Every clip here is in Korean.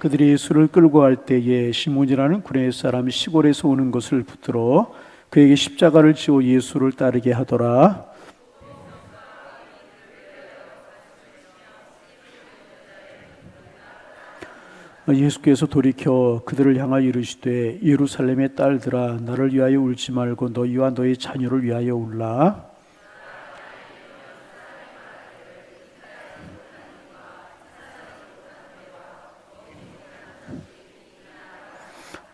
그들이 예수를 끌고 갈 때에 시몬이라는 구레네 사람이 시골에서 오는 것을 붙들어 그에게 십자가를 지어 예수를 따르게 하더라. 예수께서 돌이켜 그들을 향하여 이르시되 예루살렘의 딸들아 나를 위하여 울지 말고 너희와 너희 자녀를 위하여 울라.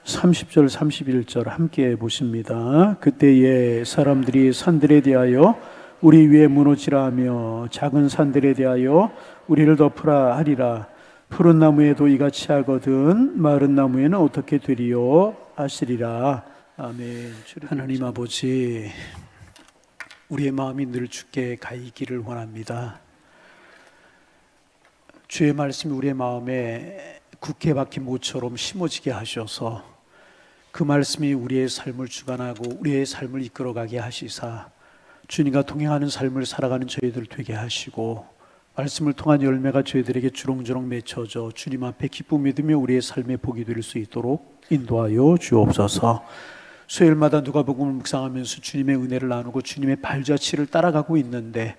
30절 31절 함께 보십니다. 그때에 사람들이 산들에 대하여 우리 위에 무너지라 하며 작은 산들에 대하여 우리를 덮으라 하리라. 푸른 나무에도 이같이 하거든 마른 나무에는 어떻게 되리요 하시리라. 아멘. 하나님 아버지, 우리의 마음이 늘 주께 가 있기를 원합니다. 주의 말씀이 우리의 마음에 굳게 박힌 모처럼 심어지게 하셔서 그 말씀이 우리의 삶을 주관하고 우리의 삶을 이끌어가게 하시사 주님과 동행하는 삶을 살아가는 저희들 되게 하시고 말씀을 통한 열매가 저희들에게 주렁주렁 맺혀져 주님 앞에 기쁨 믿으며 우리의 삶의 복이 될 수 있도록 인도하여 주옵소서. 수요일마다 누가복음을 묵상하면서 주님의 은혜를 나누고 주님의 발자취를 따라가고 있는데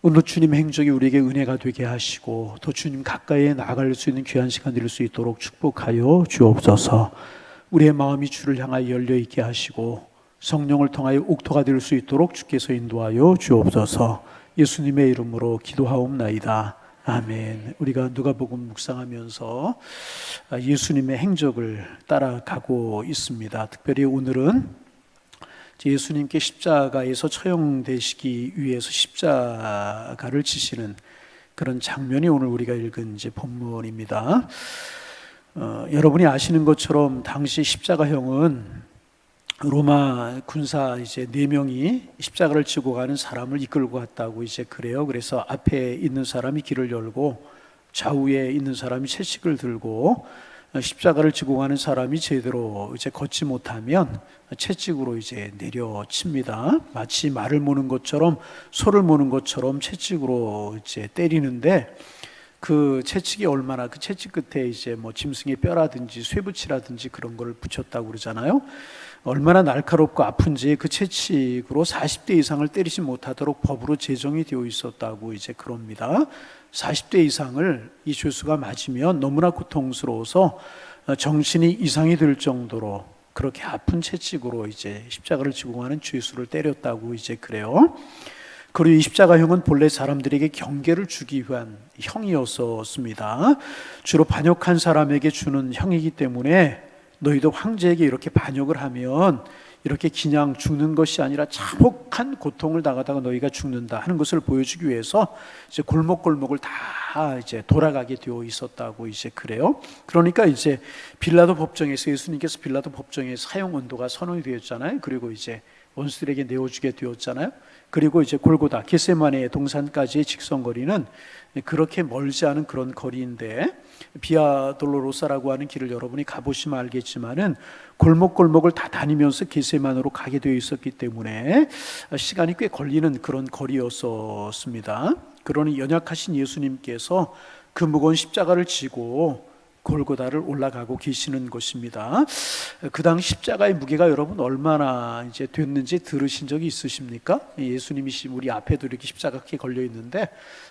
오늘 주님의 행적이 우리에게 은혜가 되게 하시고 더 주님 가까이에 나아갈 수 있는 귀한 시간 될 수 있도록 축복하여 주옵소서. 우리의 마음이 주를 향하여 열려있게 하시고 성령을 통하여 옥토가 될 수 있도록 주께서 인도하여 주옵소서. 예수님의 이름으로 기도하옵나이다. 아멘. 우리가 누가복음 묵상하면서 예수님의 행적을 따라가고 있습니다. 특별히 오늘은 예수님께 십자가에서 처형되시기 위해서 십자가를 지시는 그런 장면이 오늘 우리가 읽은 이제 본문입니다. 여러분이 아시는 것처럼 당시 십자가형은 로마 군사 이제 4명이 십자가를 지고 가는 사람을 이끌고 갔다고 이제 그래요. 그래서 앞에 있는 사람이 길을 열고 좌우에 있는 사람이 채찍을 들고 십자가를 지고 가는 사람이 제대로 이제 걷지 못하면 채찍으로 이제 내려칩니다. 마치 말을 모는 것처럼 소를 모는 것처럼 채찍으로 이제 때리는데 그 채찍이 얼마나 그 채찍 끝에 이제 뭐 짐승의 뼈라든지 쇠붙이라든지 그런 걸 붙였다고 그러잖아요. 얼마나 날카롭고 아픈지 그 채찍으로 40대 이상을 때리지 못하도록 법으로 제정이 되어 있었다고 이제 그럽니다. 40대 이상을 이 죄수가 맞으면 너무나 고통스러워서 정신이 이상이 될 정도로 그렇게 아픈 채찍으로 이제 십자가를 지고 가는 죄수를 때렸다고 이제 그래요. 그리고 이 십자가형은 본래 사람들에게 경계를 주기 위한 형이었습니다. 주로 반역한 사람에게 주는 형이기 때문에 너희도 황제에게 이렇게 반역을 하면 이렇게 그냥 죽는 것이 아니라 참혹한 고통을 당하다가 너희가 죽는다 하는 것을 보여주기 위해서 이제 골목골목을 다 이제 돌아가게 되어 있었다고 이제 그래요. 그러니까 이제 빌라도 법정에서 예수님께서 빌라도 법정에 사형 언도가 선언이 되었잖아요. 그리고 이제 원수들에게 내어주게 되었잖아요. 그리고 이제 골고다 겟세마네 동산까지의 직선거리는 그렇게 멀지 않은 그런 거리인데 비아 돌로로사라고 하는 길을 여러분이 가보시면 알겠지만은 골목골목을 다 다니면서 겟세마네로 가게 되어 있었기 때문에 시간이 꽤 걸리는 그런 거리였었습니다. 그러니 연약하신 예수님께서 그 무거운 십자가를 지고 골고다를 올라가고 계시는 것입니다. 그 당시 십자가의 무게가 여러분 얼마나 이제 됐는지 들으신 적이 있으십니까? 예수님이 우리 앞에도 이렇게 십자가에 걸려 있는데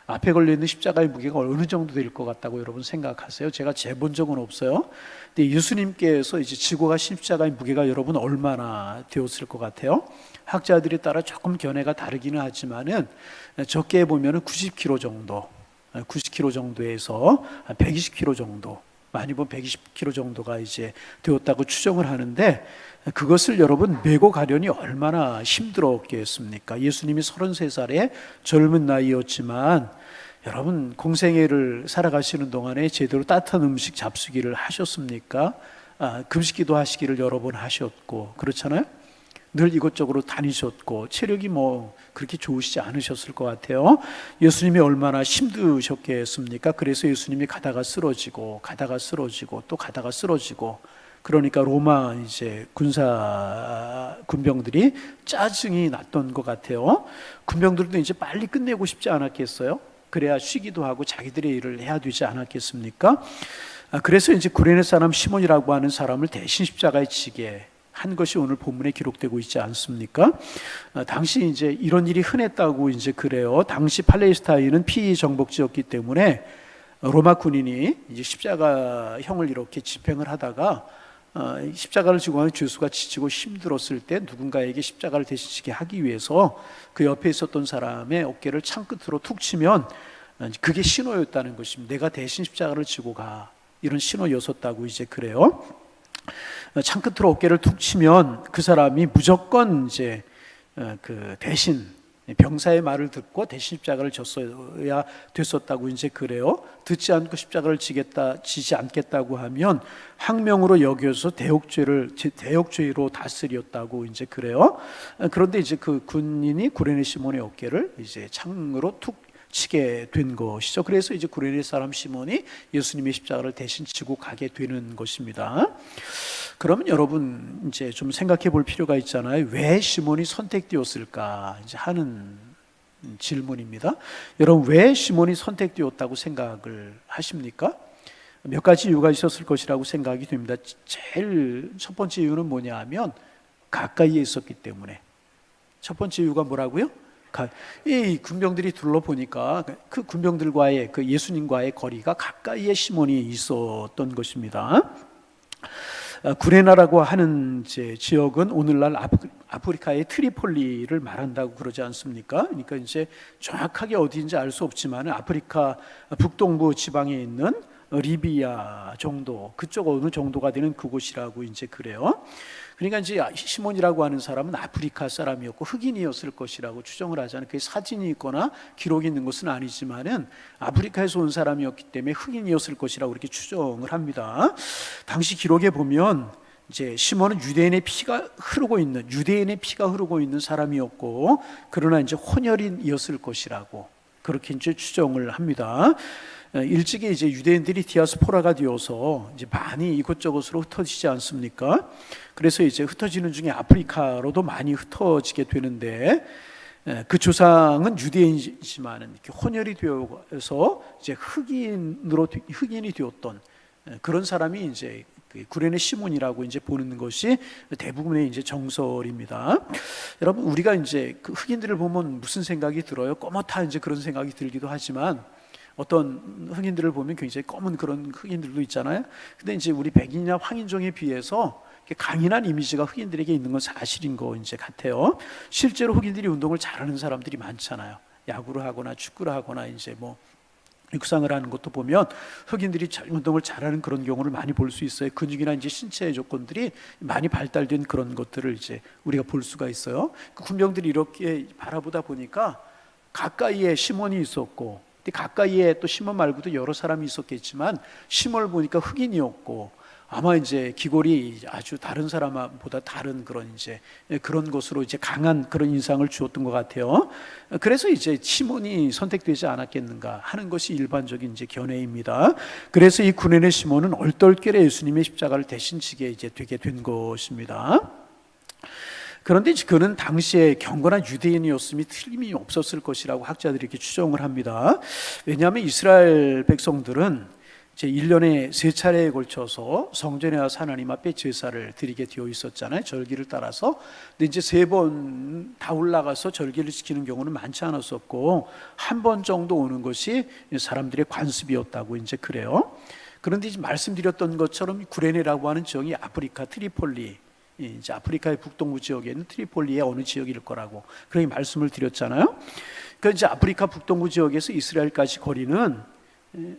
앞에 걸려 있는 십자가의 무게가 어느 정도 될 것 같다고 여러분 생각하세요? 제가 재본 적은 없어요. 근데 예수님께서 이제 지고 가신 십자가의 무게가 여러분 얼마나 되었을 것 같아요? 학자들에 따라 조금 견해가 다르기는 하지만은 적게 보면은 90kg 정도, 90kg 정도에서 120kg 정도. 많이 보면 120kg 정도가 이제 되었다고 추정을 하는데 그것을 여러분 메고 가려니 얼마나 힘들었겠습니까? 예수님이 33살의 젊은 나이였지만 여러분 공생애를 살아가시는 동안에 제대로 따뜻한 음식 잡수기를 하셨습니까? 금식기도 하시기를 여러 번 하셨고 그렇잖아요? 늘 이것저것 다니셨고 체력이 뭐 그렇게 좋으시지 않으셨을 것 같아요. 예수님이 얼마나 힘드셨겠습니까? 그래서 예수님이 가다가 쓰러지고 또 가다가 쓰러지고 그러니까 로마 이제 군병들이 짜증이 났던 것 같아요. 군병들도 이제 빨리 끝내고 싶지 않았겠어요? 그래야 쉬기도 하고 자기들의 일을 해야 되지 않았겠습니까? 그래서 이제 구레네 사람 시몬이라고 하는 사람을 대신 십자가에 지게 한 것이 오늘 본문에 기록되고 있지 않습니까? 당시 이제 이런 일이 흔했다고 이제 그래요. 당시 팔레스타인은 피정복지였기 때문에 로마 군인이 이제 십자가형을 이렇게 집행을 하다가 십자가를 지고 가는 죄수가 지치고 힘들었을 때 누군가에게 십자가를 대신 지게 하기 위해서 그 옆에 있었던 사람의 어깨를 창 끝으로 툭 치면 그게 신호였다는 것입니다. 내가 대신 십자가를 지고 가, 이런 신호였었다고 이제 그래요. 창 끝으로 어깨를 툭 치면 그 사람이 무조건 이제 그 대신 병사의 말을 듣고 대신 십자가를 졌어야 됐었다고 이제 그래요. 듣지 않고 십자가를 지지 않겠다고 하면 항명으로 여겨서 대역죄로 다스렸다고 이제 그래요. 그런데 이제 그 군인이 구레네 시몬의 어깨를 이제 창으로 툭 치게 된 것이죠. 그래서 이제 구레네 사람 시몬이 예수님의 십자가를 대신 지고 가게 되는 것입니다. 그러면 여러분 이제 좀 생각해 볼 필요가 있잖아요. 왜 시몬이 선택되었을까 이제 하는 질문입니다. 여러분 왜 시몬이 선택되었다고 생각을 하십니까? 몇 가지 이유가 있었을 것이라고 생각이 됩니다. 제일 첫 번째 이유는 뭐냐 하면 가까이에 있었기 때문에. 첫 번째 이유가 뭐라고요? 이 군병들이 둘러보니까 그 군병들과의 그 예수님과의 거리가 가까이에 시몬이 있었던 것입니다. 구레나라고 하는 지역은 오늘날 아프리카의 트리폴리를 말한다고 그러지 않습니까? 그러니까 이제 정확하게 어디인지 알 수 없지만 아프리카 북동부 지방에 있는 리비아 정도, 그쪽 어느 정도가 되는 그곳이라고 이제 그래요. 그러니까 이제 시몬이라고 하는 사람은 아프리카 사람이었고 흑인이었을 것이라고 추정을 하잖아요. 그게 사진이 있거나 기록이 있는 것은 아니지만은 아프리카에서 온 사람이었기 때문에 흑인이었을 것이라고 이렇게 추정을 합니다. 당시 기록에 보면 이제 시몬은 유대인의 피가 흐르고 있는 사람이었고, 그러나 이제 혼혈인이었을 것이라고 그렇게 이제 추정을 합니다. 일찍이 이제 유대인들이 디아스포라가 되어서 이제 많이 이곳저곳으로 흩어지지 않습니까? 그래서 이제 흩어지는 중에 아프리카로도 많이 흩어지게 되는데, 그 조상은 유대인이지만은 이렇게 혼혈이 되어서 이제 흑인이 되었던 그런 사람이 이제 구레네 시몬이라고 이제 보는 것이 대부분의 이제 정설입니다. 여러분 우리가 이제 그 흑인들을 보면 무슨 생각이 들어요? 꼬뭇한 이제 그런 생각이 들기도 하지만, 어떤 흑인들을 보면 굉장히 검은 그런 흑인들도 있잖아요. 근데 이제 우리 백인이나 황인종에 비해서 강인한 이미지가 흑인들에게 있는 건 사실인 거 이제 같아요. 실제로 흑인들이 운동을 잘하는 사람들이 많잖아요. 야구를 하거나 축구를 하거나 이제 뭐 육상을 하는 것도 보면 흑인들이 운동을 잘하는 그런 경우를 많이 볼 수 있어요. 근육이나 이제 신체의 조건들이 많이 발달된 그런 것들을 이제 우리가 볼 수가 있어요. 그 군병들이 이렇게 바라보다 보니까 가까이에 시몬이 있었고, 가까이에 또 시몬 말고도 여러 사람이 있었겠지만 시몬을 보니까 흑인이었고, 아마 이제 기골이 아주 다른 사람보다 다른 그런 이제 그런 것으로 이제 강한 그런 인상을 주었던 것 같아요. 그래서 이제 시몬이 선택되지 않았겠는가 하는 것이 일반적인 이제 견해입니다. 그래서 이 구레네 시몬은 얼떨결에 예수님의 십자가를 대신 지게 이제 되게 된 것입니다. 그런데 그는 당시에 경건한 유대인이었음이 틀림이 없었을 것이라고 학자들이 이렇게 추정을 합니다. 왜냐하면 이스라엘 백성들은 제 1년에 3차례에 걸쳐서 성전에 와서 하나님 앞에 제사를 드리게 되어 있었잖아요. 절기를 따라서. 근데 이제 3번 다 올라가서 절기를 지키는 경우는 많지 않았었고, 한 번 정도 오는 것이 사람들의 관습이었다고 이제 그래요. 그런데 이제 말씀드렸던 것처럼 구레네라고 하는 지역이 아프리카 트리폴리, 이제 아프리카의 북동부 지역에 있는 트리폴리의 어느 지역일 거라고 그렇게 말씀을 드렸잖아요. 그러니까 이제 아프리카 북동부 지역에서 이스라엘까지 거리는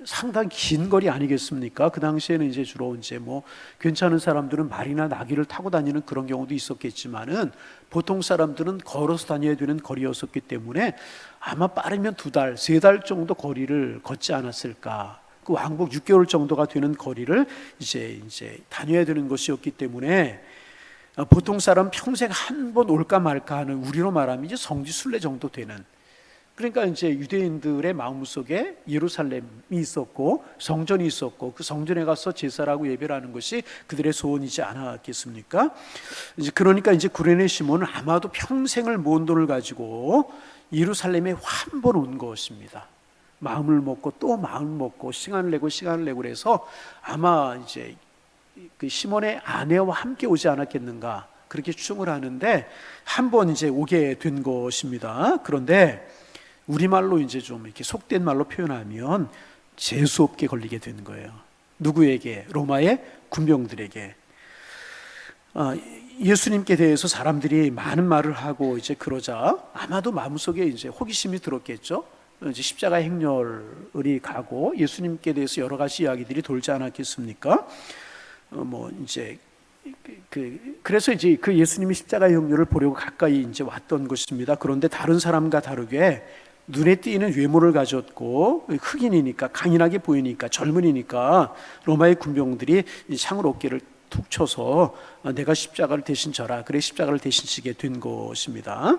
상당히 긴 거리 아니겠습니까? 그 당시에는 이제 주로 이제 뭐 괜찮은 사람들은 말이나 나귀를 타고 다니는 그런 경우도 있었겠지만은 보통 사람들은 걸어서 다녀야 되는 거리였었기 때문에 아마 빠르면 2달, 3달 정도 거리를 걷지 않았을까. 그 왕복 6개월 정도가 되는 거리를 이제 다녀야 되는 것이었기 때문에 보통 사람 평생 한 번 올까 말까 하는, 우리로 말하면 이제 성지순례 정도 되는, 그러니까 이제 유대인들의 마음속에 예루살렘이 있었고 성전이 있었고, 그 성전에 가서 제사라고 예배를 하는 것이 그들의 소원이지 않았겠습니까? 이제 그러니까 이제 구레네 시몬은 아마도 평생을 모은 돈을 가지고 예루살렘에 한 번 온 것입니다. 마음을 먹고 또 마음을 먹고 시간을 내고 그래서 아마 이제 그 시몬의 아내와 함께 오지 않았겠는가 그렇게 추정을 하는데 한 번 이제 오게 된 것입니다. 그런데 우리말로 이제 좀 이렇게 속된 말로 표현하면 재수 없게 걸리게 되는 거예요. 누구에게? 로마의 군병들에게. 예수님께 대해서 사람들이 많은 말을 하고 이제 그러자 아마도 마음속에 이제 호기심이 들었겠죠. 이제 십자가 행렬이 가고 예수님께 대해서 여러 가지 이야기들이 돌지 않았겠습니까? 뭐 이제 그래서 이제 그 예수님이 십자가 행렬을 보려고 가까이 이제 왔던 것입니다. 그런데 다른 사람과 다르게 눈에 띄는 외모를 가졌고 흑인이니까 강인하게 보이니까 젊은이니까 로마의 군병들이 창으로 어깨를 툭 쳐서 내가 십자가를 대신 져라. 그래 십자가를 대신 지게 된 것입니다.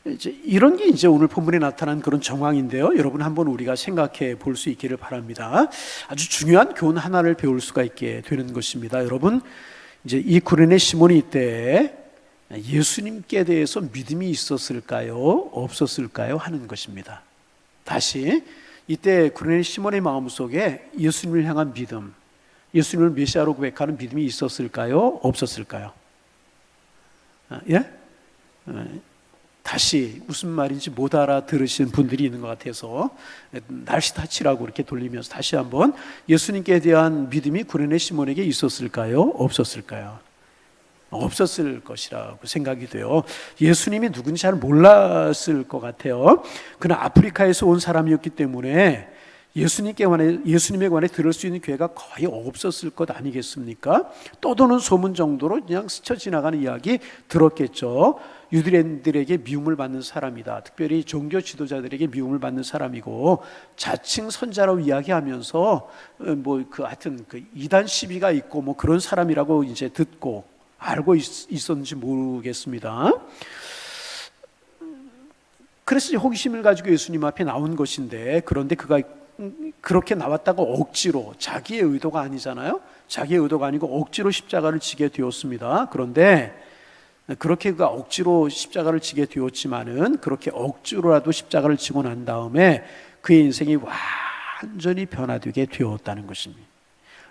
이제 이런 게 이제 오늘 본문에 나타난 그런 정황인데요. 여러분 한번 우리가 생각해 볼 수 있기를 바랍니다. 아주 중요한 교훈 하나를 배울 수가 있게 되는 것입니다. 여러분 이제 이 구레네 시몬이 이때 예수님께 대해서 믿음이 있었을까요? 없었을까요? 하는 것입니다. 다시 이때 구레네 시몬의 마음속에 예수님을 향한 믿음, 예수님을 메시아로 고백하는 믿음이 있었을까요? 없었을까요? 예? 다시 무슨 말인지 못 알아들으신 분들이 있는 것 같아서 날씨 탓이라고 이렇게 돌리면서 다시 한번 예수님께 대한 믿음이 구레네 시몬에게 있었을까요? 없었을까요? 없었을 것이라고 생각이 돼요. 예수님이 누군지 잘 몰랐을 것 같아요. 그러나 아프리카에서 온 사람이었기 때문에 예수님에 관해 들을 수 있는 기회가 거의 없었을 것 아니겠습니까? 떠도는 소문 정도로 그냥 스쳐 지나가는 이야기 들었겠죠. 유대인들에게 미움을 받는 사람이다. 특별히 종교 지도자들에게 미움을 받는 사람이고 자칭 선자라고 이야기하면서 하여튼 이단 시비가 있고 뭐 그런 사람이라고 이제 듣고 알고 있었는지 모르겠습니다. 그래서 호기심을 가지고 예수님 앞에 나온 것인데 그런데 그가 그렇게 나왔다고 억지로 자기의 의도가 아니잖아요. 자기의 의도가 아니고 억지로 십자가를 지게 되었습니다. 그런데 그렇게 그가 억지로 십자가를 지게 되었지만은 그렇게 억지로라도 십자가를 지고 난 다음에 그의 인생이 완전히 변화되게 되었다는 것입니다.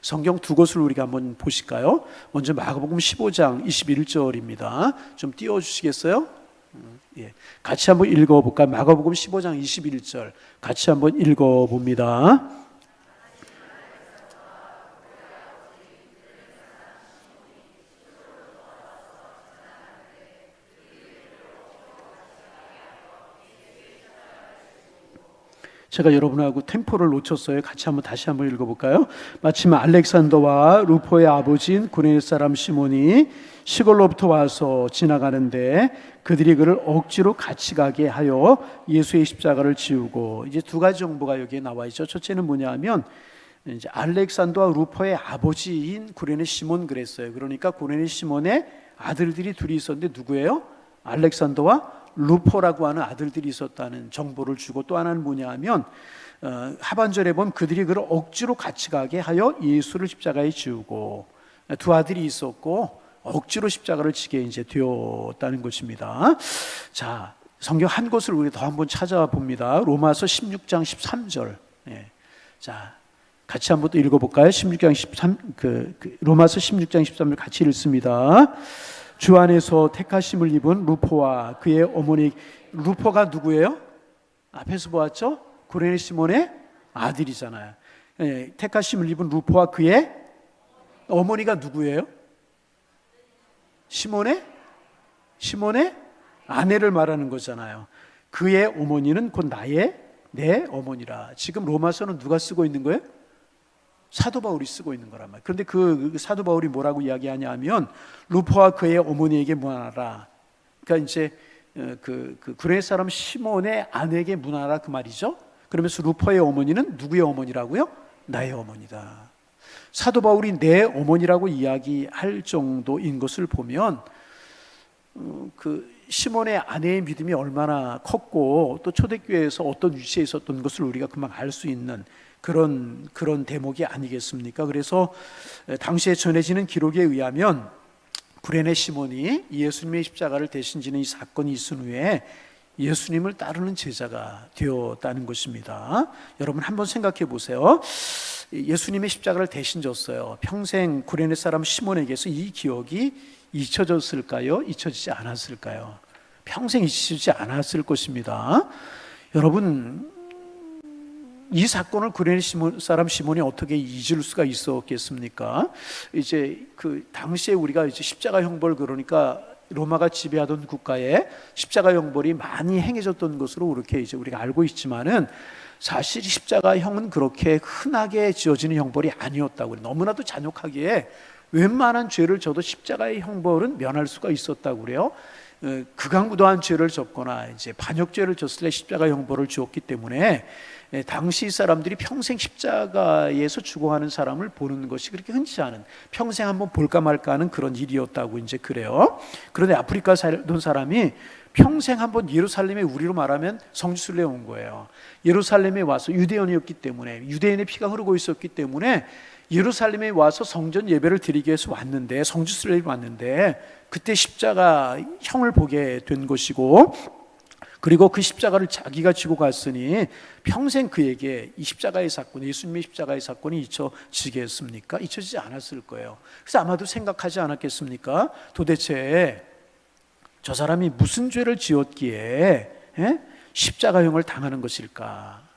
성경 두 곳을 우리가 한번 보실까요? 먼저 마가복음 15장 21절입니다. 좀 띄워주시겠어요? 예, 같이 한번 읽어볼까요? 마가복음 15장 21절 같이 한번 읽어봅니다. 제가 여러분하고 템포를 놓쳤어요. 다시 한번 읽어볼까요? 마침 알렉산더와 루포의 아버지인 구레네 사람 시몬이 시골로부터 와서 지나가는데 그들이 그를 억지로 같이 가게 하여 예수의 십자가를 지우고, 이제 두 가지 정보가 여기에 나와 있죠. 첫째는 뭐냐면 이제 알렉산더와 루포의 아버지인 구레네 시몬 그랬어요. 그러니까 구레네 시몬의 아들들이 둘이 있었는데 누구예요? 알렉산더와 루포라고 하는 아들들이 있었다는 정보를 주고, 또 하나는 뭐냐 하면 하반절에 보면 그들이 그를 억지로 같이 가게 하여 예수를 십자가에 지우고, 두 아들이 있었고 억지로 십자가를 지게 이제 되었다는 것입니다. 자, 성경 한 곳을 우리 더 한번 찾아봅니다. 로마서 16장 13절. 예. 자, 같이 한번 또 읽어볼까요? 16장 13, 로마서 16장 13절 같이 읽습니다. 주 안에서 택하심을 입은 루포와 그의 어머니. 루포가 누구예요? 앞에서 보았죠? 구레네 시몬의 아들이잖아요. 예, 택하심을 입은 루포와 그의 어머니가 누구예요? 시몬의 아내를 말하는 거잖아요. 그의 어머니는 곧 내 어머니라. 지금 로마서는 누가 쓰고 있는 거예요? 사도 바울이 쓰고 있는 거란 말이에요. 그런데 그 사도 바울이 뭐라고 이야기하냐 하면 루포와 그의 어머니에게 문하라. 그러니까 이제 그 구레네 사람 시몬의 아내에게 문하라 그 말이죠. 그러면서 루포의 어머니는 누구의 어머니라고요? 나의 어머니다. 사도 바울이 내 어머니라고 이야기할 정도인 것을 보면 그 시몬의 아내의 믿음이 얼마나 컸고 또 초대교회에서 어떤 위치에 있었던 것을 우리가 금방 알 수 있는 그런 대목이 아니겠습니까? 그래서 당시에 전해지는 기록에 의하면 구레네 시몬이 예수님의 십자가를 대신 지는 이 사건이 있은 후에 예수님을 따르는 제자가 되었다는 것입니다. 여러분 한번 생각해 보세요. 예수님의 십자가를 대신 졌어요. 평생 구레네 사람 시몬에게서 이 기억이 잊혀졌을까요? 잊혀지지 않았을까요? 평생 잊혀지지 않았을 것입니다. 여러분, 이 사건을 구레네 사람 시몬이 어떻게 잊을 수가 있었겠습니까? 이제 그 당시에 우리가 이제 십자가 형벌, 그러니까 로마가 지배하던 국가에 십자가 형벌이 많이 행해졌던 것으로 이렇게 이제 우리가 알고 있지만은, 사실 십자가형은 그렇게 흔하게 지어지는 형벌이 아니었다고 그래요. 너무나도 잔혹하기에 웬만한 죄를 져도 십자가의 형벌은 면할 수가 있었다고 그래요. 극악무도한 죄를 졌거나 이제 반역죄를 졌을 때 십자가 형벌을 주었기 때문에 당시 사람들이 평생 십자가에서 죽어가는 사람을 보는 것이 그렇게 흔치 않은, 평생 한번 볼까 말까 하는 그런 일이었다고 이제 그래요. 그런데 아프리카 살던 사람이 평생 한번 예루살렘에, 우리로 말하면 성지순례에 온 거예요. 예루살렘에 와서, 유대인이었기 때문에, 유대인의 피가 흐르고 있었기 때문에 예루살렘에 와서 성전 예배를 드리기 위해서 왔는데, 성지순례에 왔는데 그때 십자가 형을 보게 된 것이고, 그리고 그 십자가를 자기가 지고 갔으니 평생 그에게 이 십자가의 사건, 예수님의 십자가의 사건이 잊혀지겠습니까? 잊혀지지 않았을 거예요. 그래서 아마도 생각하지 않았겠습니까? 도대체 저 사람이 무슨 죄를 지었기에 십자가형을 당하는 것일까?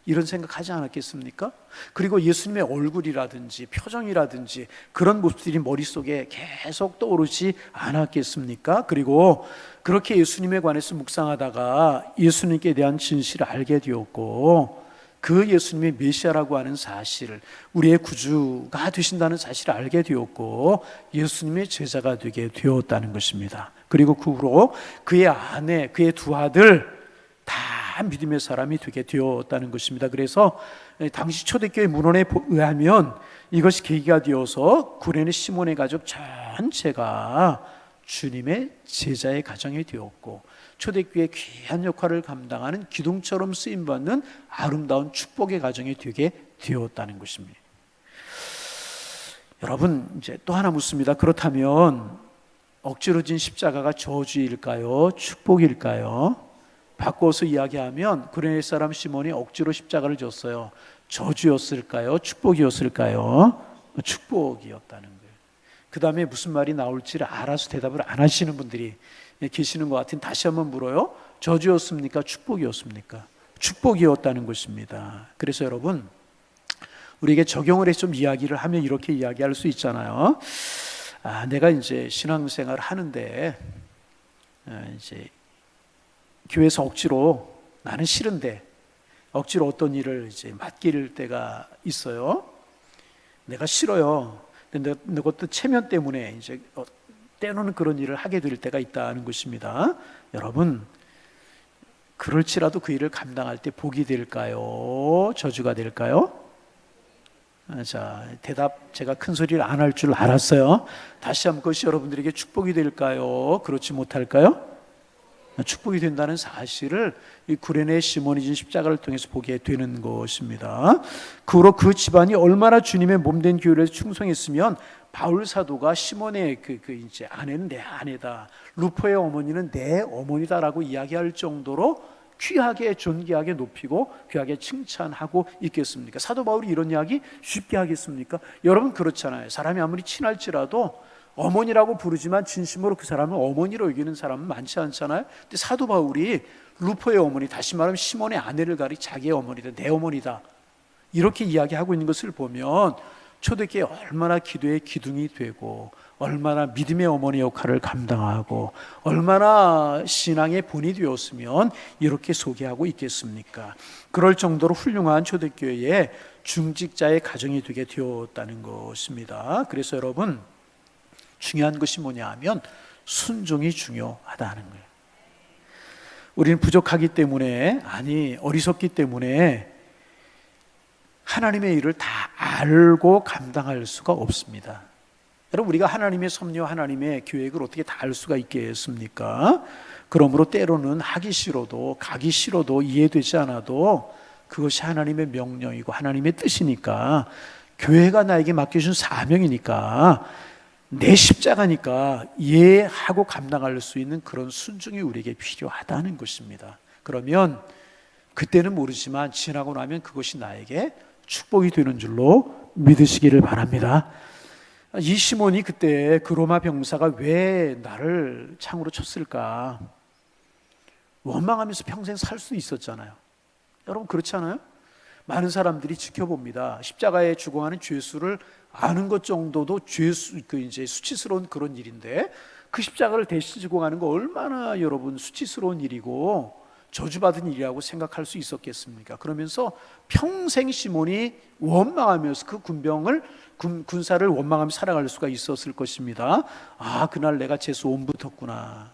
이런 생각하지 않았겠습니까? 그리고 예수님의 얼굴이라든지 표정이라든지 그런 모습들이 머릿속에 계속 떠오르지 않았겠습니까? 그리고 그렇게 예수님에 관해서 묵상하다가 예수님께 대한 진실을 알게 되었고, 그 예수님이 메시아라고 하는 사실을, 우리의 구주가 되신다는 사실을 알게 되었고, 예수님의 제자가 되게 되었다는 것입니다. 그리고 그 후로 그의 아내, 그의 두 아들 다 믿음의 사람이 되게 되었다는 것입니다. 그래서 당시 초대교회 문헌에 의하면 이것이 계기가 되어서 구레네 시몬의 가족 전체가 주님의 제자의 가정이 되었고, 초대교회의 귀한 역할을 감당하는 기둥처럼 쓰임받는 아름다운 축복의 가정이 되게 되었다는 것입니다. 여러분, 이제 또 하나 묻습니다. 그렇다면 억지로 진 십자가가 저주일까요? 축복일까요? 바꿔서 이야기하면 구레네 사람 시몬이 억지로 십자가를 졌어요. 저주였을까요? 축복이었을까요? 축복이었다는 거예요. 그 다음에 무슨 말이 나올지를 알아서 대답을 안 하시는 분들이 계시는 것 같은, 다시 한번 물어요. 저주였습니까? 축복이었습니까? 축복이었다는 것입니다. 그래서 여러분, 우리에게 적용을 해서 좀 이야기를 하면 이렇게 이야기할 수 있잖아요. 내가 이제 신앙생활을 하는데 이제 교회에서 억지로, 나는 싫은데 억지로 어떤 일을 이제 맡길 때가 있어요. 내가 싫어요. 근데 내 것도 체면 때문에 이제 때로는 그런 일을 하게 될 때가 있다는 것입니다. 여러분, 그럴지라도 그 일을 감당할 때 복이 될까요? 저주가 될까요? 자, 대답 제가 큰 소리를 안 할 줄 알았어요. 다시 한번, 그것이 여러분들에게 축복이 될까요? 그렇지 못할까요? 축복이 된다는 사실을 이 구레네 시몬이 진 십자가를 통해서 보게 되는 것입니다. 그 후로 그 집안이 얼마나 주님의 몸된 교회를 충성했으면 바울 사도가 시몬의 이제 아내는 내 아내다, 루포의 어머니는 내 어머니다라고 이야기할 정도로 귀하게, 존귀하게 높이고 귀하게 칭찬하고 있겠습니까? 사도 바울이 이런 이야기 쉽게 하겠습니까? 여러분, 그렇잖아요. 사람이 아무리 친할지라도 어머니라고 부르지만 진심으로 그 사람을 어머니로 여기는 사람은 많지 않잖아요. 근데 사도 바울이 루포의 어머니, 다시 말하면 시몬의 아내를 가리 자기의 어머니다, 내 어머니다, 이렇게 이야기하고 있는 것을 보면 초대교회 얼마나 기도의 기둥이 되고, 얼마나 믿음의 어머니 역할을 감당하고, 얼마나 신앙의 본이 되었으면 이렇게 소개하고 있겠습니까? 그럴 정도로 훌륭한 초대교회의 중직자의 가정이 되게 되었다는 것입니다. 그래서 여러분, 중요한 것이 뭐냐 하면 순종이 중요하다는 거예요. 우리는 부족하기 때문에, 아니 어리석기 때문에 하나님의 일을 다 알고 감당할 수가 없습니다. 여러분, 우리가 하나님의 섭리와 하나님의 계획을 어떻게 다 알 수가 있겠습니까? 그러므로 때로는 하기 싫어도, 가기 싫어도, 이해되지 않아도 그것이 하나님의 명령이고 하나님의 뜻이니까, 교회가 나에게 맡겨준 사명이니까 내 십자가니까 이해하고 감당할 수 있는 그런 순종이 우리에게 필요하다는 것입니다. 그러면 그때는 모르지만 지나고 나면 그것이 나에게 축복이 되는 줄로 믿으시기를 바랍니다. 이 시몬이 그때 그 로마 병사가 왜 나를 창으로 쳤을까 원망하면서 평생 살 수 있었잖아요. 여러분 그렇지 않아요? 많은 사람들이 지켜봅니다. 십자가에 죽어가는 죄수를 아는 것 정도도 이제 수치스러운 그런 일인데 그 십자가를 대신 지고 가는 거 얼마나 여러분 수치스러운 일이고 저주받은 일이라고 생각할 수 있었겠습니까? 그러면서 평생 시몬이 원망하면서 그 군사를 원망하면서 살아갈 수가 있었을 것입니다. 아, 그날 내가 재수 온 붙었구나.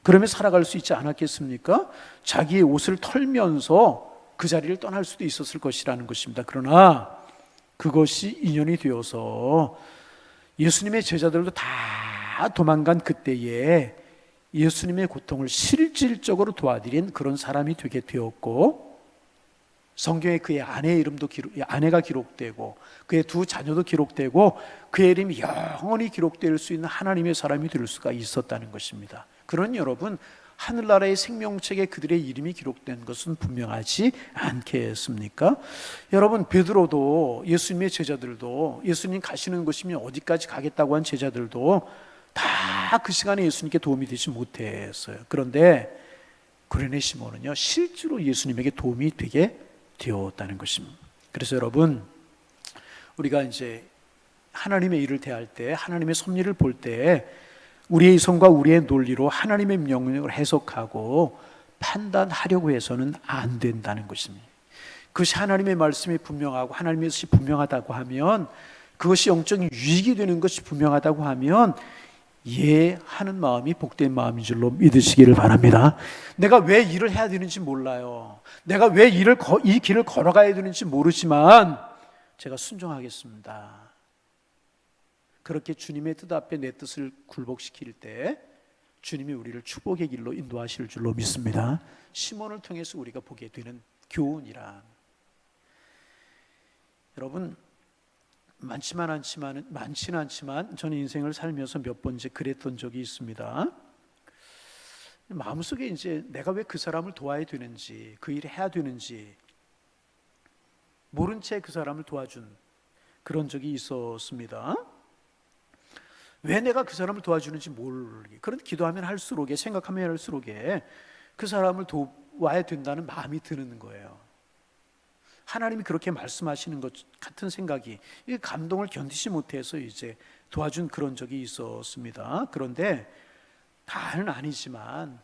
그러면서 살아갈 수 있지 않았겠습니까? 자기의 옷을 털면서 그 자리를 떠날 수도 있었을 것이라는 것입니다. 그러나 그것이 인연이 되어서 예수님의 제자들도 다 도망간 그때에 예수님의 고통을 실질적으로 도와드린 그런 사람이 되게 되었고, 성경에 그의 아내가 기록되고 그의 두 자녀도 기록되고 그의 이름이 영원히 기록될 수 있는 하나님의 사람이 될 수가 있었다는 것입니다. 그런 여러분, 하늘나라의 생명책에 그들의 이름이 기록된 것은 분명하지 않겠습니까? 여러분, 베드로도 예수님의 제자들도 예수님 가시는 곳이면 어디까지 가겠다고 한 제자들도 다 그 시간에 예수님께 도움이 되지 못했어요. 그런데 구레네 시몬은요, 실제로 예수님에게 도움이 되게 되었다는 것입니다. 그래서 여러분, 우리가 이제 하나님의 일을 대할 때, 하나님의 섭리를 볼 때 우리의 이성과 우리의 논리로 하나님의 명령을 해석하고 판단하려고 해서는 안 된다는 것입니다. 그것이 하나님의 말씀이 분명하고 하나님의 뜻이 분명하다고 하면, 그것이 영적인 유익이 되는 것이 분명하다고 하면 하는 마음이 복된 마음인 줄로 믿으시기를 바랍니다. 내가 왜 일을 해야 되는지 몰라요. 내가 왜 이 길을 걸어가야 되는지 모르지만 제가 순종하겠습니다. 그렇게 주님의 뜻 앞에 내 뜻을 굴복시킬 때 주님이 우리를 축복의 길로 인도하실 줄로 믿습니다. 시몬을 통해서 우리가 보게 되는 교훈이란, 여러분, 많지는 않지만 저는 인생을 살면서 몇 번 이제 그랬던 적이 있습니다. 마음속에 이제 내가 왜 그 사람을 도와야 되는지, 그 일을 해야 되는지 모른 채 그 사람을 도와준 그런 적이 있었습니다. 왜 내가 그 사람을 도와주는지 모르게, 그런 기도하면 할수록에, 생각하면 할수록에 그 사람을 도와야 된다는 마음이 드는 거예요. 하나님이 그렇게 말씀하시는 것 같은 생각이, 이 감동을 견디지 못해서 이제 도와준 그런 적이 있었습니다. 그런데 다는 아니지만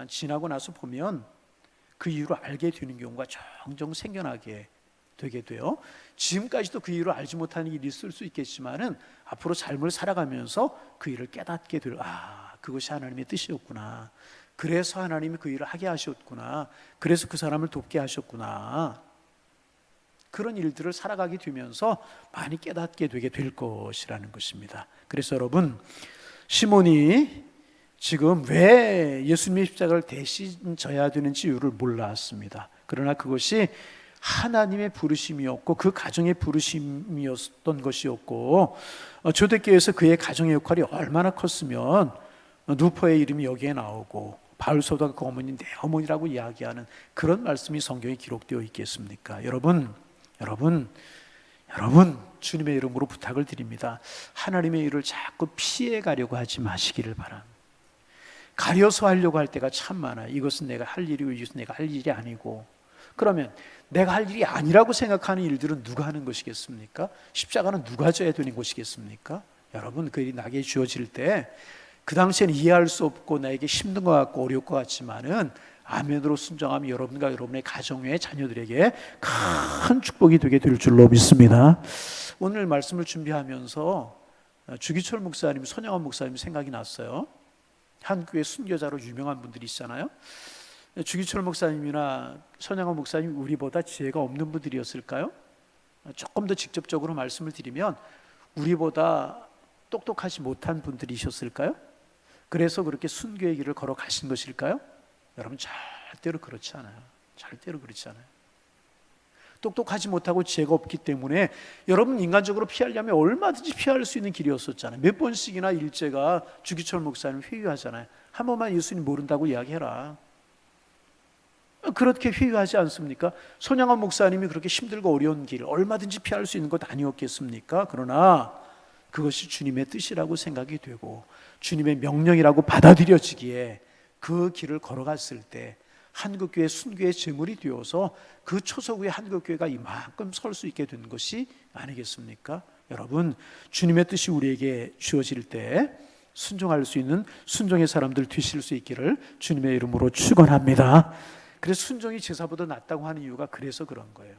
지나고 나서 보면 그 이유를 알게 되는 경우가 종종 생겨나게 되게 돼요. 지금까지도 그 이유를 알지 못하는 일이 있을 수 있겠지만은 앞으로 삶을 살아가면서 그 일을 깨닫게 될, 그것이 하나님의 뜻이었구나. 그래서 하나님이 그 일을 하게 하셨구나. 그래서 그 사람을 돕게 하셨구나. 그런 일들을 살아가게 되면서 많이 깨닫게 되게 될 것이라는 것입니다. 그래서 여러분, 시몬이 지금 왜 예수님의 십자가를 대신 져야 되는지 이유를 몰랐습니다. 그러나 그것이 하나님의 부르심이었고 그 가정의 부르심이었던 것이었고, 초대교회에서 그의 가정의 역할이 얼마나 컸으면 누포의 이름이 여기에 나오고 바울 사도가 그 어머니 내 어머니라고 이야기하는 그런 말씀이 성경에 기록되어 있겠습니까? 여러분, 주님의 이름으로 부탁을 드립니다. 하나님의 일을 자꾸 피해 가려고 하지 마시기를 바랍니다. 가려서 하려고 할 때가 참 많아요. 이것은 내가 할 일이고 이것은 내가 할 일이 아니고. 그러면 내가 할 일이 아니라고 생각하는 일들은 누가 하는 것이겠습니까? 십자가는 누가 져야 되는 것이겠습니까? 여러분, 그 일이 나에게 주어질 때 그 당시에는 이해할 수 없고 나에게 힘든 것 같고 어려울 것 같지만은 아멘으로 순종하면 여러분과 여러분의 가정의 자녀들에게 큰 축복이 되게 될 줄로 믿습니다. 오늘 말씀을 준비하면서 주기철 목사님, 손영원 목사님 생각이 났어요. 한국의 순교자로 유명한 분들이 있잖아요. 주기철 목사님이나 손영원 목사님, 우리보다 지혜가 없는 분들이었을까요? 조금 더 직접적으로 말씀을 드리면 우리보다 똑똑하지 못한 분들이셨을까요? 그래서 그렇게 순교의 길을 걸어가신 것일까요? 여러분, 절대로 그렇지 않아요. 절대로 그렇지 않아요. 똑똑하지 못하고 지혜가 없기 때문에 여러분 인간적으로 피하려면 얼마든지 피할 수 있는 길이었었잖아요. 몇 번씩이나 일제가 주기철 목사님 회유하잖아요. 한 번만 예수님 모른다고 이야기해라. 그렇게 회유하지 않습니까? 손양원 목사님이 그렇게 힘들고 어려운 길 얼마든지 피할 수 있는 것 아니었겠습니까? 그러나 그것이 주님의 뜻이라고 생각이 되고 주님의 명령이라고 받아들여지기에 그 길을 걸어갔을 때 한국교회 순교의 제물이 되어서 그 초석 위에 한국교회가 이만큼 설 수 있게 된 것이 아니겠습니까? 여러분, 주님의 뜻이 우리에게 주어질 때 순종할 수 있는 순종의 사람들 되실 수 있기를 주님의 이름으로 축원합니다. 그래서 순종이 제사보다 낫다고 하는 이유가 그래서 그런 거예요.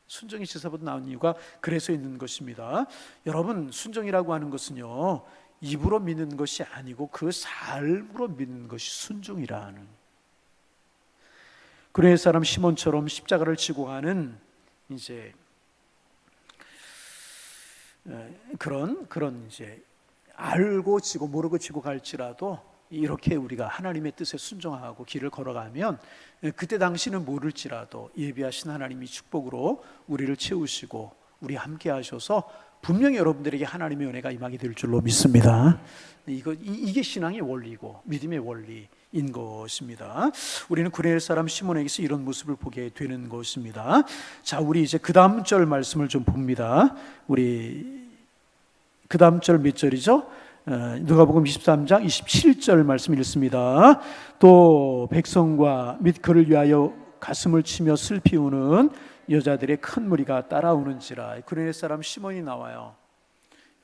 순종이 제사보다 나은 이유가 그래서 있는 것입니다. 여러분, 순종이라고 하는 것은요, 입으로 믿는 것이 아니고 그 삶으로 믿는 것이 순종이라는. 구레네 사람 시몬처럼 십자가를 지고 가는 이제 그런 이제 알고 지고 모르고 지고 갈지라도 이렇게 우리가 하나님의 뜻에 순종하고 길을 걸어가면 그때 당시는 모를지라도 예비하신 하나님이 축복으로 우리를 채우시고 우리 함께 하셔서 분명히 여러분들에게 하나님의 은혜가 임하게 될 줄로 믿습니다. 이게 신앙의 원리고 믿음의 원리인 것입니다. 우리는 구레네 사람 시몬에게서 이런 모습을 보게 되는 것입니다. 자, 우리 이제 그 다음 절 말씀을 좀 봅니다. 우리 그 다음 절 몇 절이죠? 누가복음 23장 27절 말씀 읽습니다. 또 백성과 및 그를 위하여 가슴을 치며 슬피 우는 여자들의 큰 무리가 따라오는지라. 구레네 사람 시몬이 나와요.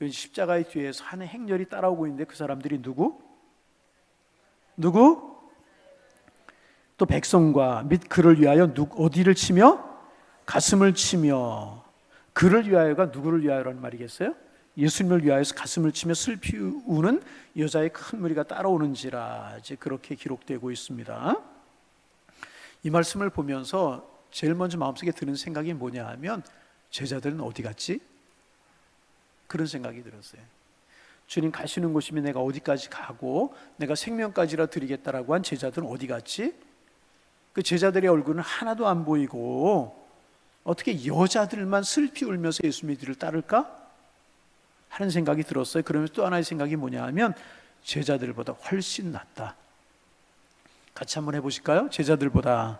십자가의 뒤에서 한 행렬이 따라오고 있는데 그 사람들이 누구? 또 백성과 및 그를 위하여 어디를 치며? 가슴을 치며. 그를 위하여가 누구를 위하여라는 말이겠어요? 예수님을 위하여서 가슴을 치며 슬피 우는 여자의 큰 무리가 따라오는지라. 이제 그렇게 기록되고 있습니다. 이 말씀을 보면서 제일 먼저 마음속에 드는 생각이 뭐냐 하면 제자들은 어디 갔지? 그런 생각이 들었어요. 주님 가시는 곳이면 내가 어디까지 가고 내가 생명까지라 드리겠다라고 한 제자들은 어디 갔지? 그 제자들의 얼굴은 하나도 안 보이고 어떻게 여자들만 슬피 울면서 예수님의 뒤를 따를까? 하는 생각이 들었어요. 그러면서 또 하나의 생각이 뭐냐 하면 제자들보다 훨씬 낫다. 같이 한번 해보실까요? 제자들보다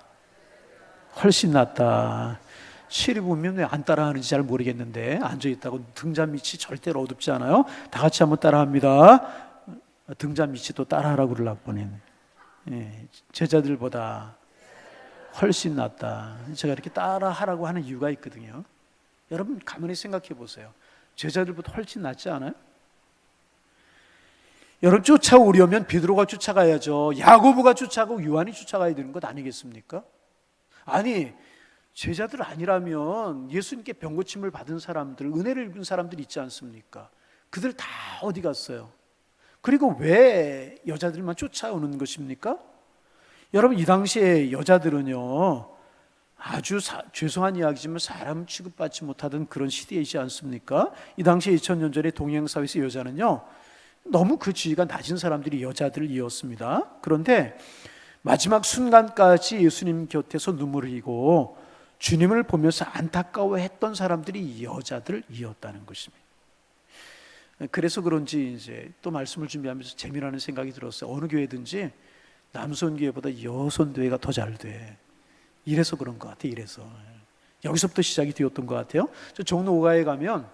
훨씬 낫다. 시리 보면 왜 안 따라하는지 잘 모르겠는데 앉아있다고 등잔 밑이 절대로 어둡지 않아요. 다 같이 한번 따라합니다. 등잔 밑이 또 따라하라고 그러려고 보네. 제자들보다 훨씬 낫다. 제가 이렇게 따라하라고 하는 이유가 있거든요. 여러분 가만히 생각해 보세요. 제자들보다 훨씬 낫지 않아요? 여러분 쫓아오려면 베드로가 쫓아가야죠. 야고보가 쫓아가고 요한이 쫓아가야 되는 것 아니겠습니까? 아니 제자들 아니라면 예수님께 병고침을 받은 사람들, 은혜를 입은 사람들 있지 않습니까? 그들 다 어디 갔어요? 그리고 왜 여자들만 쫓아오는 것입니까? 여러분 이 당시에 여자들은요 아주 죄송한 이야기지만 사람 취급받지 못하던 그런 시대이지 않습니까? 이 당시에 2000년 전에 동양사회에서 여자는요 너무 그 지위가 낮은 사람들이 여자들이었습니다. 그런데 마지막 순간까지 예수님 곁에서 눈물을 흘리고 주님을 보면서 안타까워했던 사람들이 여자들이었다는 것입니다. 그래서 그런지 이제 또 말씀을 준비하면서 재미나는 생각이 들었어요. 어느 교회든지 남선교회보다 여선교회가 더 잘 돼. 이래서 그런 것 같아요. 이래서 여기서부터 시작이 되었던 것 같아요. 저 종로 5가에 가면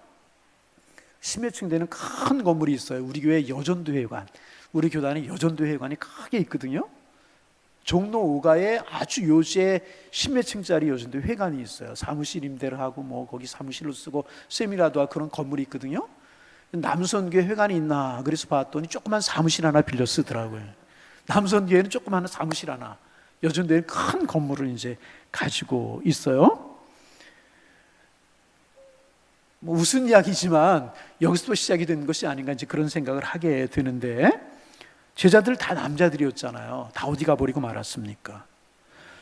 10몇 층 되는 큰 건물이 있어요. 우리 교회 여전도회관, 우리 교단에 여전도회관이 크게 있거든요. 종로 5가에 아주 요새 10몇 층짜리 여전도 회관이 있어요. 사무실 임대를 하고 뭐 거기 사무실로 쓰고 세미나도 하고 그런 건물이 있거든요. 남선교회 회관이 있나 그래서 봤더니 조그만 사무실 하나 빌려 쓰더라고요. 남선교회는 조그만 사무실 하나, 여전도회는 큰 건물을 이제 가지고 있어요. 뭐 무슨 이야기지만 여기서 시작이 된 것이 아닌가 이제 그런 생각을 하게 되는데, 제자들 다 남자들이었잖아요. 다 어디 가버리고 말았습니까?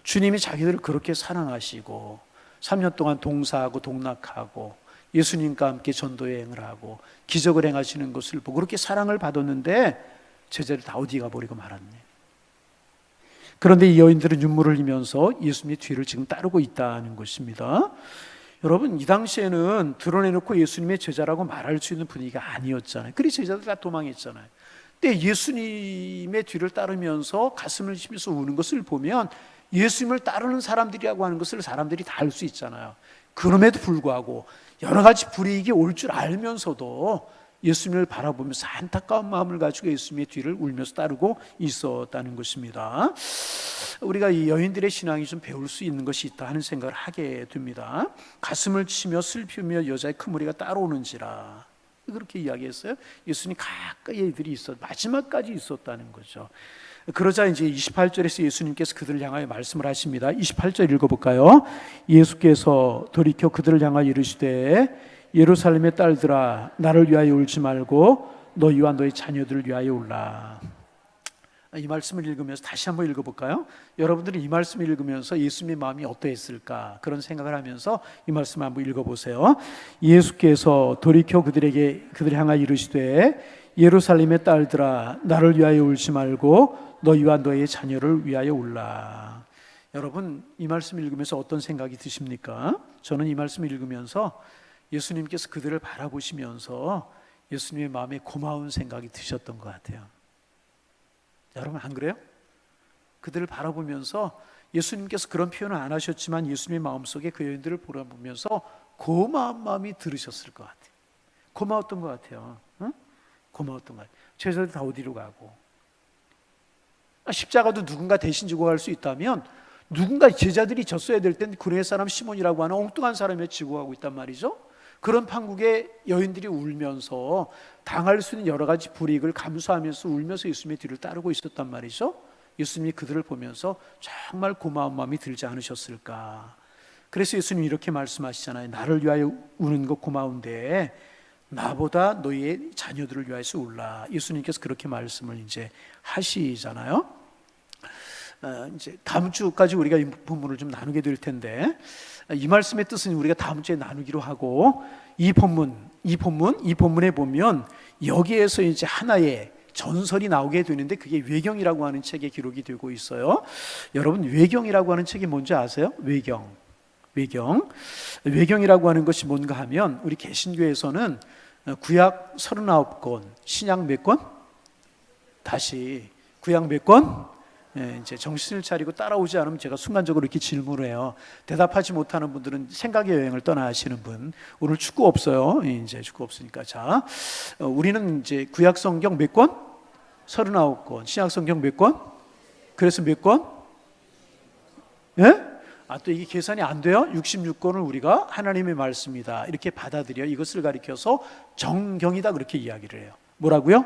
주님이 자기들을 그렇게 사랑하시고 3년 동안 동사하고 동락하고 예수님과 함께 전도여행을 하고 기적을 행하시는 것을 보고 그렇게 사랑을 받았는데 제자들 다 어디 가버리고 말았네. 그런데 이 여인들은 눈물을 흘리면서 예수님의 뒤를 지금 따르고 있다는 것입니다. 여러분, 이 당시에는 드러내놓고 예수님의 제자라고 말할 수 있는 분위기가 아니었잖아요. 그래서 제자들 다 도망했잖아요. 근데 예수님의 뒤를 따르면서 가슴을 치면서 우는 것을 보면 예수님을 따르는 사람들이라고 하는 것을 사람들이 다 알 수 있잖아요. 그럼에도 불구하고 여러 가지 불이익이 올 줄 알면서도 예수님을 바라보면서 안타까운 마음을 가지고 예수님의 뒤를 울면서 따르고 있었다는 것입니다. 우리가 이 여인들의 신앙이 좀 배울 수 있는 것이 있다 하는 생각을 하게 됩니다. 가슴을 치며 슬피며 여자의 큰 무리가 따라오는지라, 그렇게 이야기했어요. 예수님 가까이 애들이 마지막까지 있었다는 거죠. 그러자 이제 28절에서 예수님께서 그들을 향하여 말씀을 하십니다. 28절 읽어볼까요? 예수께서 돌이켜 그들을 향하여 이르시되 예루살렘의 딸들아, 나를 위하여 울지 말고 너희와 너희 자녀들을 위하여 울라. 이 말씀을 읽으면서 다시 한번 읽어볼까요? 여러분들이 이 말씀을 읽으면서 예수님의 마음이 어떠했을까, 그런 생각을 하면서 이 말씀을 한번 읽어보세요. 예수께서 돌이켜 그들을 향하여 이르시되 예루살렘의 딸들아, 나를 위하여 울지 말고 너희와 너희의 자녀를 위하여 울라. 여러분, 이 말씀 읽으면서 어떤 생각이 드십니까? 저는 이 말씀 읽으면서 예수님께서 그들을 바라보시면서 예수님의 마음에 고마운 생각이 드셨던 것 같아요. 여러분, 안 그래요? 그들을 바라보면서 예수님께서 그런 표현을 안 하셨지만 예수님의 마음속에 그 여인들을 바라보면서 고마운 마음이 들으셨을 것 같아요. 고마웠던 것 같아요. 응? 고마웠던 것 같아요. 제자들 다 어디로 가고, 십자가도 누군가 대신 지고 갈 수 있다면 누군가 제자들이 졌어야 될 땐 구레네 사람 시몬이라고 하는 엉뚱한 사람이 지고 가고 있단 말이죠. 그런 판국에 여인들이 울면서 당할 수 있는 여러 가지 불이익을 감수하면서 울면서 예수님의 뒤를 따르고 있었단 말이죠. 예수님이 그들을 보면서 정말 고마운 마음이 들지 않으셨을까. 그래서 예수님이 이렇게 말씀하시잖아요. 나를 위하여 우는 거 고마운데 나보다 너희의 자녀들을 위하여서 울라. 예수님께서 그렇게 말씀을 이제 하시잖아요. 이제 다음 주까지 우리가 이 본문을 좀 나누게 될 텐데, 이 말씀의 뜻은 우리가 다음 주에 나누기로 하고, 이 본문에 보면 여기에서 이제 하나의 전설이 나오게 되는데 그게 외경이라고 하는 책에 기록이 되고 있어요. 여러분, 외경이라고 하는 책이 뭔지 아세요? 외경이라고 하는 것이 뭔가 하면, 우리 개신교에서는 구약 39권, 신약 몇 권? 다시 구약 몇 권? 이제 정신을 차리고 따라오지 않으면 제가 순간적으로 이렇게 질문을 해요. 대답하지 못하는 분들은 생각의 여행을 떠나시는 분. 오늘 축구 없어요. 이제 축구 없으니까. 자, 우리는 이제 구약 성경 몇 권? 39권. 신약 성경 몇 권? 그래서 몇 권? 예? 또 이게 계산이 안 돼요? 66권을 우리가 하나님의 말씀이다 이렇게 받아들여 이것을 가리켜서 정경이다 그렇게 이야기를 해요. 뭐라고요?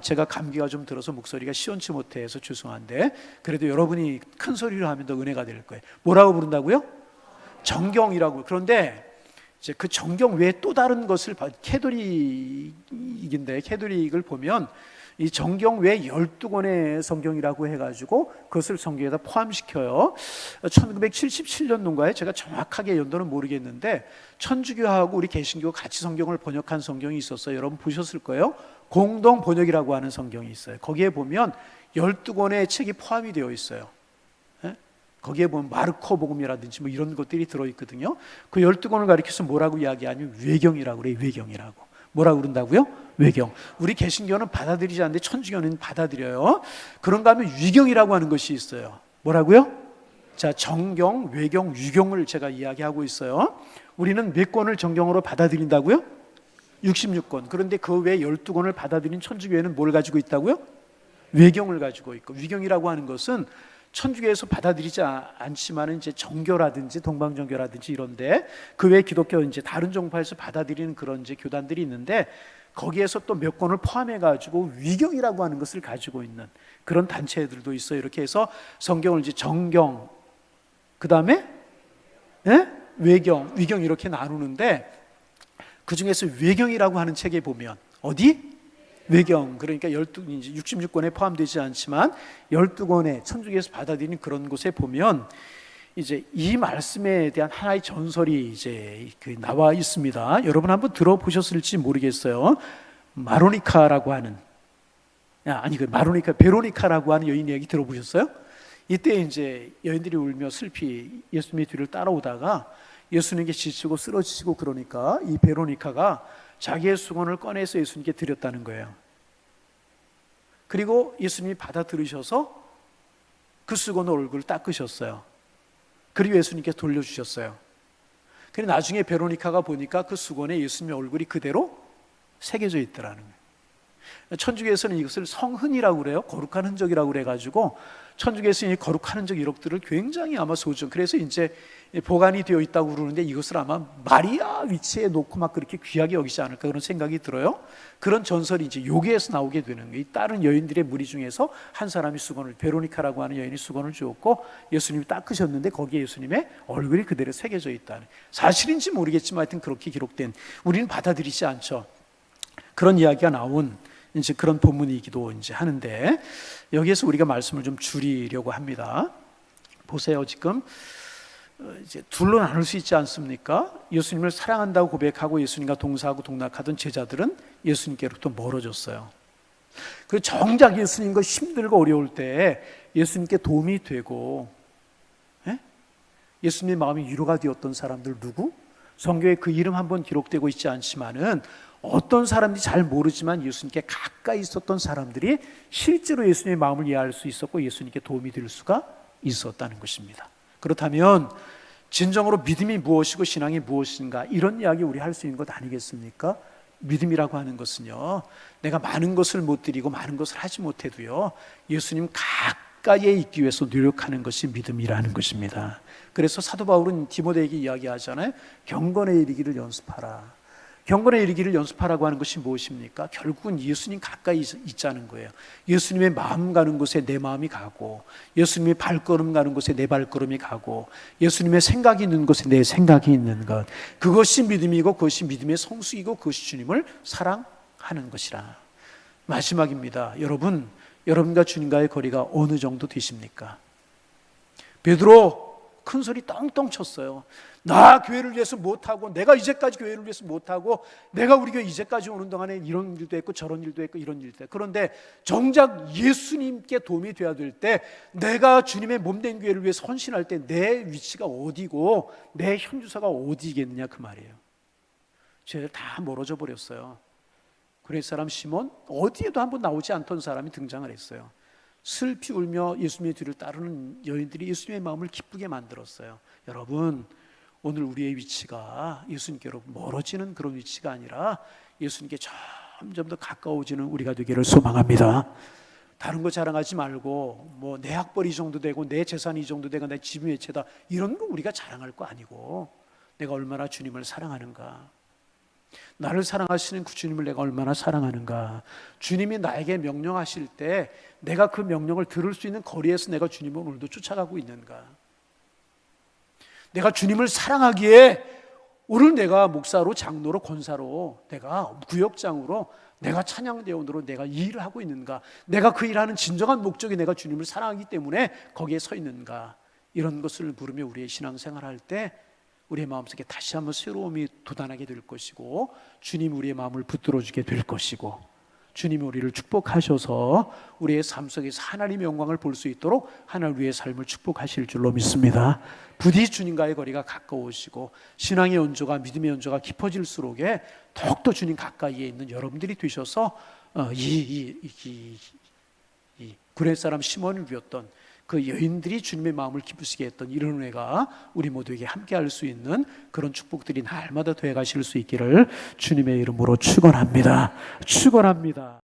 제가 감기가 좀 들어서 목소리가 시원치 못해서 죄송한데, 그래도 여러분이 큰 소리로 하면 더 은혜가 될 거예요. 뭐라고 부른다고요? 정경이라고. 그런데 이제 그 정경 외에 또 다른 것을 캐톨릭을 보면 이 정경 외에 12권의 성경이라고 해가지고 그것을 성경에다 포함시켜요. 1977년도인가에 제가 정확하게 연도는 모르겠는데 천주교하고 우리 개신교 같이 성경을 번역한 성경이 있었어요. 여러분 보셨을 거예요. 공동 번역이라고 하는 성경이 있어요. 거기에 보면 12권의 책이 포함이 되어 있어요. 거기에 보면 마르코 복음이라든지 뭐 이런 것들이 들어있거든요. 그 12권을 가리켜서 뭐라고 이야기하냐면 외경이라고 그래요. 외경이라고. 뭐라고 그런다고요? 외경. 우리 개신교는 받아들이지 않는데 천주교는 받아들여요. 그런가 하면 위경이라고 하는 것이 있어요. 뭐라고요? 자, 정경, 외경, 유경을 제가 이야기하고 있어요. 우리는 몇 권을 정경으로 받아들인다고요? 66권. 그런데 그 외에 12권을 받아들인 천주교회는 뭘 가지고 있다고요? 외경을 가지고 있고, 위경이라고 하는 것은 천주교에서 받아들이지 않지만 이제 정교라든지 동방정교라든지 이런데 그 외에 기독교 이제 다른 종파에서 받아들이는 그런 이제 교단들이 있는데 거기에서 또 몇 권을 포함해 가지고 위경이라고 하는 것을 가지고 있는 그런 단체들도 있어요. 이렇게 해서 성경을 이제 정경, 그 다음에 외경, 위경 이렇게 나누는데 그 중에서 외경이라고 하는 책에 보면 어디? 외경, 그러니까 66권에 포함되지 않지만 12권의 천주교에서 받아들이는 그런 곳에 보면 이제 이 말씀에 대한 하나의 전설이 이제 나와 있습니다. 여러분 한번 들어보셨을지 모르겠어요. 베로니카라고 하는 여인 이야기 들어보셨어요? 이때 이제 여인들이 울며 슬피 예수님의 뒤를 따라오다가 예수님께 지치고 쓰러지시고 그러니까 이 베로니카가 자기의 수건을 꺼내서 예수님께 드렸다는 거예요. 그리고 예수님이 받아들이셔서 그 수건으로 얼굴을 닦으셨어요. 그리고 예수님께 돌려주셨어요. 그리고 나중에 베로니카가 보니까 그 수건에 예수님의 얼굴이 그대로 새겨져 있더라는 거예요. 천주교에서는 이것을 성흔이라고 그래요. 거룩한 흔적이라고 그래가지고 천주교에서는 이 거룩한 흔적 이력들을 굉장히 아마 소중, 그래서 이제 보관이 되어 있다고 그러는데 이것을 아마 마리아 위치에 놓고 막 그렇게 귀하게 여기지 않을까 그런 생각이 들어요. 그런 전설이 이제 여기에서 나오게 되는 거예요. 이 다른 여인들의 무리 중에서 한 사람이 수건을, 베로니카라고 하는 여인이 수건을 주었고 예수님이 닦으셨는데 거기에 예수님의 얼굴이 그대로 새겨져 있다는, 사실인지 모르겠지만 하여튼 그렇게 기록된, 우리는 받아들이지 않죠. 그런 이야기가 나온 이제 그런 본문이기도 이제 하는데, 여기에서 우리가 말씀을 좀 줄이려고 합니다. 보세요. 지금 이제 둘로 나눌 수 있지 않습니까? 예수님을 사랑한다고 고백하고 예수님과 동사하고 동락하던 제자들은 예수님께로부터 멀어졌어요. 그 정작 예수님과 힘들고 어려울 때 예수님께 도움이 되고 예수님의 마음이 위로가 되었던 사람들 누구? 성경에 그 이름 한번 기록되고 있지 않지만은 어떤 사람들이 잘 모르지만 예수님께 가까이 있었던 사람들이 실제로 예수님의 마음을 이해할 수 있었고 예수님께 도움이 될 수가 있었다는 것입니다. 그렇다면 진정으로 믿음이 무엇이고 신앙이 무엇인가, 이런 이야기 우리 할 수 있는 것 아니겠습니까? 믿음이라고 하는 것은요, 내가 많은 것을 못 드리고 많은 것을 하지 못해도요 예수님 가까이에 있기 위해서 노력하는 것이 믿음이라는 것입니다. 그래서 사도 바울은 디모데에게 이야기하잖아요. 경건에 이르기를 연습하라. 경건에 이르기를 연습하라고 하는 것이 무엇입니까? 결국은 예수님 가까이 있자는 거예요. 예수님의 마음 가는 곳에 내 마음이 가고, 예수님의 발걸음 가는 곳에 내 발걸음이 가고, 예수님의 생각이 있는 곳에 내 생각이 있는 것, 그것이 믿음이고 그것이 믿음의 성숙이고 그것이 주님을 사랑하는 것이라. 마지막입니다. 여러분, 여러분과 주님과의 거리가 어느 정도 되십니까? 베드로 큰 소리 떵떵 쳤어요. 나 교회를 위해서 못하고, 내가 이제까지 교회를 위해서 못하고, 내가 우리 교회 이제까지 오는 동안에 이런 일도 했고 저런 일도 했고 이런 일도 했고, 그런데 정작 예수님께 도움이 돼야 될 때, 내가 주님의 몸된 교회를 위해서 헌신할 때 내 위치가 어디고 내 현주소가 어디겠느냐 그 말이에요. 저희들 다 멀어져 버렸어요. 구레 사람 시몬, 어디에도 한번 나오지 않던 사람이 등장을 했어요. 슬피 울며 예수님의 뒤를 따르는 여인들이 예수님의 마음을 기쁘게 만들었어요. 여러분, 오늘 우리의 위치가 예수님께로 멀어지는 그런 위치가 아니라 예수님께 점점 더 가까워지는 우리가 되기를 소망합니다. 다른 거 자랑하지 말고 뭐 내 학벌 이 정도 되고 내 재산이 이 정도 되고 내 집이 몇 채다, 이런 거 우리가 자랑할 거 아니고, 내가 얼마나 주님을 사랑하는가, 나를 사랑하시는 그 주님을 내가 얼마나 사랑하는가, 주님이 나에게 명령하실 때 내가 그 명령을 들을 수 있는 거리에서 내가 주님을 오늘도 쫓아가고 있는가, 내가 주님을 사랑하기에 오늘 내가 목사로, 장로로, 권사로, 내가 구역장으로, 내가 찬양대원으로 내가 이 일을 하고 있는가, 내가 그 일하는 진정한 목적이 내가 주님을 사랑하기 때문에 거기에 서 있는가, 이런 것을 물으며 우리의 신앙생활 할 때 우리의 마음속에 다시 한번 새로움이 돋아나게 될 것이고, 주님 우리의 마음을 붙들어주게 될 것이고, 주님이 우리를 축복하셔서 우리의 삶 속에서 하나님의 영광을 볼 수 있도록 하나님 우리의 삶을 축복하실 줄로 믿습니다. 부디 주님과의 거리가 가까워지고 신앙의 연조가, 믿음의 연조가 깊어질수록에 더욱더 주님 가까이에 있는 여러분들이 되셔서 구레 사람 시몬을 위었던 그 여인들이 주님의 마음을 기쁘시게 했던 이런 은혜가 우리 모두에게 함께할 수 있는 그런 축복들이 날마다 되어가실 수 있기를 주님의 이름으로 축원합니다. 축원합니다.